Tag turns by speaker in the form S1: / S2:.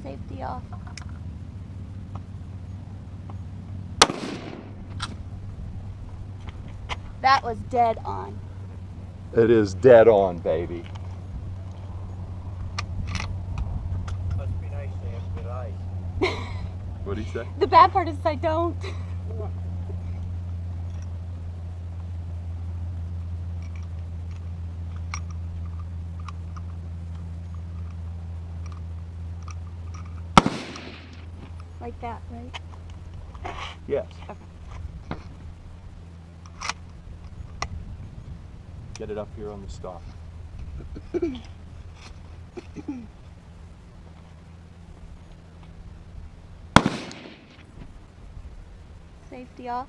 S1: Safety off. That was dead on.
S2: It is dead on, baby.
S3: Must be nice to have good eyes.
S2: What'd he say?
S1: The bad part is I don't. Like that, right?
S2: Yes.
S1: Okay.
S2: Get it up here on the stalk.
S1: Safety off.